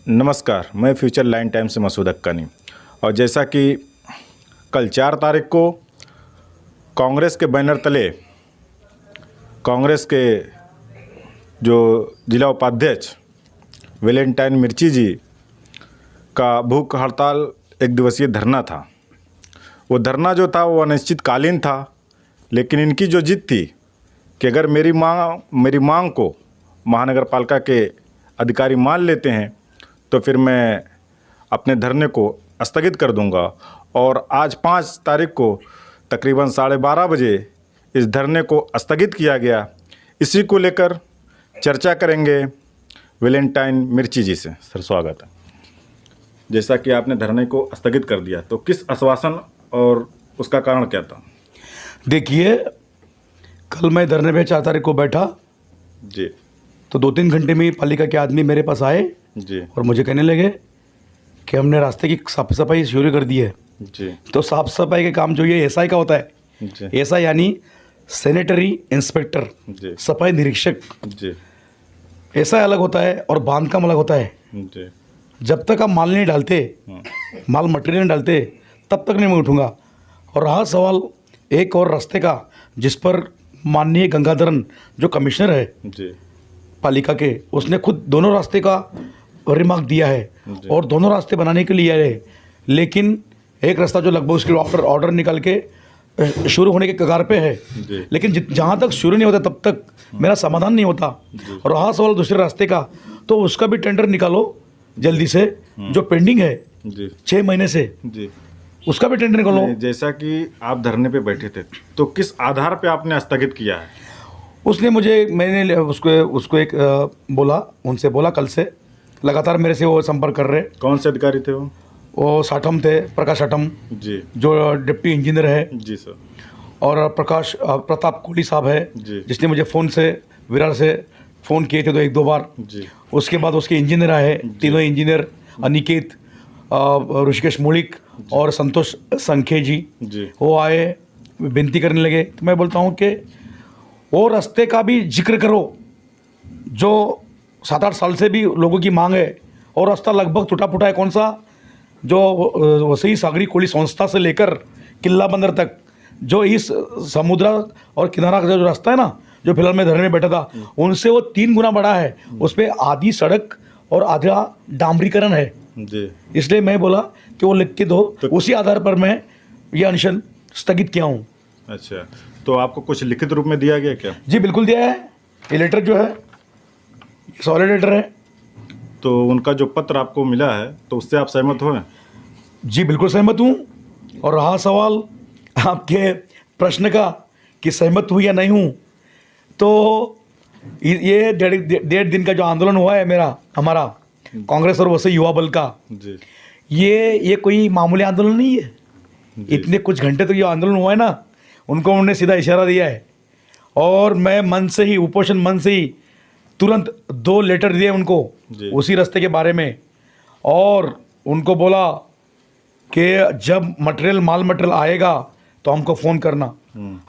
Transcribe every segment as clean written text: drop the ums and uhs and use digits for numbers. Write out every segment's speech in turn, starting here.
नमस्कार, मैं future line time से मसूद हक्कानी। और जैसा कि कल 4 तारीख को कांग्रेस के बैनर तले कांग्रेस के जो जिला उपाध्यक्ष वैलेंटाइन मिर्ची जी का भूख हड़ताल 1 दिवसीय धरना था। वो धरना जो था वो अनिश्चितकालीन था, लेकिन इनकी जो जिद थी कि अगर मेरी मांग को महानगर पालिका के अधिकारी मान लेते हैं तो फिर मैं अपने धरने को स्थगित कर दूंगा। और आज 5 तारीख को तकरीबन 12:30 बजे इस धरने को स्थगित किया गया। इसी को लेकर चर्चा करेंगे वैलेंटाइन मिर्ची जी से। सर, स्वागत है। जैसा कि आपने धरने को स्थगित कर दिया, तो किस आश्वासन और उसका कारण क्या था? देखिए, कल मैं धरने पे 4 तारीख को बैठा जी, तो 2-3 घंटे में पालिका के आदमी मेरे पास आए जी, और मुझे कहने लगे कि हमने रास्ते की साफ सफाई शुरू कर दी है। जी, तो साफ सफाई के काम जो ये एसआई का होता है, जी, एसआई यानी सैनिटरी इंस्पेक्टर, जी, सफाई निरीक्षक, जी, एसआई अलग होता है और बांधकाम अलग होता है। जी, जब तक आप माल नहीं डालते, माल मटेरियल नहीं डालते, तब तक नहीं मैं उठूँगा। और रहा सवाल एक और रास्ते का, जिस पर माननीय गंगाधरन जो कमिश्नर है जी, पालिका के, उसने खुद दोनों रास्ते का रिमार्क दिया है और दोनों रास्ते बनाने के लिए है। लेकिन एक रास्ता जो लगभग उसके ऑर्डर निकल के शुरू होने के कगार पे है, लेकिन जहाँ तक शुरू नहीं होता तब तक मेरा समाधान नहीं होता। और रहा सवाल दूसरे रास्ते का, तो उसका भी टेंडर निकालो जल्दी से, जो पेंडिंग है 6 महीने से, उसका भी टेंडर निकालो। जैसा कि आप धरने पे बैठे थे, तो किस आधार पे आपने स्थगित किया है? मैंने उसको एक बोला, उनसे बोला, कल से लगातार मेरे से वो संपर्क कर रहे। कौन से अधिकारी थे वो? वो साठम थे, प्रकाश साठम जी, जो डिप्टी इंजीनियर है। जी सर। और प्रताप कोहली साहब है, जिसने मुझे फ़ोन से विरार से फ़ोन किए थे 1-2 बार। जी। उसके बाद उसके इंजीनियर आए, तीनों इंजीनियर, अनिकेत, ऋषिकेश मुलिक और संतोष संखे जी, वो आए, विनती करने लगे। तो मैं बोलता हूँ कि वो रास्ते का भी जिक्र करो जो 7-8 साल से भी लोगों की मांग है। और रास्ता लगभग टूटा फूटा है। कौन सा? जो वसई सागरी कोली संस्था से लेकर किला बंदर तक, जो इस समुद्र और किनारा का जो रास्ता है ना, जो फिलहाल मैं धरने में बैठा था, उनसे वो 3 गुना बड़ा है। उस पर आधी सड़क और आधा डामरीकरण है जी। इसलिए मैं बोला कि वो लिख के दो, तो उसी आधार पर मैं ये अनशन स्थगित किया हूँ। अच्छा, तो आपको कुछ लिखित रूप में दिया गया क्या? जी बिल्कुल दिया है। ये लेटर जो है सॉलिड लेटर है। तो उनका जो पत्र आपको मिला है, तो उससे आप सहमत हो? जी बिल्कुल सहमत हूँ। और रहा सवाल आपके प्रश्न का कि सहमत हूँ या नहीं हूँ, तो ये 1.5 दिन का जो आंदोलन हुआ है हमारा कांग्रेस और वसई युवा बल का जी, ये कोई मामूली आंदोलन नहीं है। इतने कुछ घंटे तो ये आंदोलन हुआ है ना, उनको उन्होंने सीधा इशारा दिया है। और मैं मन से ही, उपोषण मन से ही तुरंत 2 लेटर दिए उनको उसी रास्ते के बारे में। और उनको बोला कि जब माल मटेरियल आएगा तो हमको फ़ोन करना।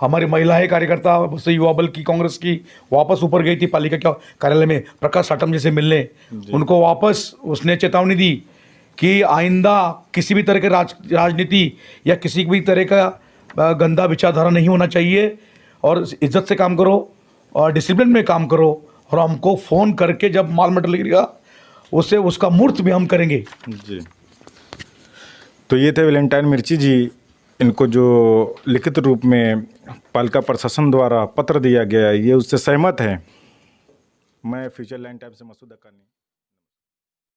हमारी महिलाएं कार्यकर्ता वसई युवा बल की, कांग्रेस की, वापस ऊपर गई थी पालिका के कार्यालय में प्रकाश साटम जी से मिलने। उनको वापस उसने चेतावनी दी कि आइंदा किसी भी तरह के राजनीति या किसी भी तरह का गंदा विचारधारा नहीं होना चाहिए, और इज्जत से काम करो और डिसिप्लिन में काम करो। और हमको फ़ोन करके जब माल मटेरियल गिरेगा उसका मूर्त भी हम करेंगे जी। तो ये थे वैलेंटाइन मिर्ची जी। इनको जो लिखित रूप में पालिका प्रशासन द्वारा पत्र दिया गया है, ये उससे सहमत हैं। मैं फ्यूचर लाइन टाइम से मसूद हक्कानी।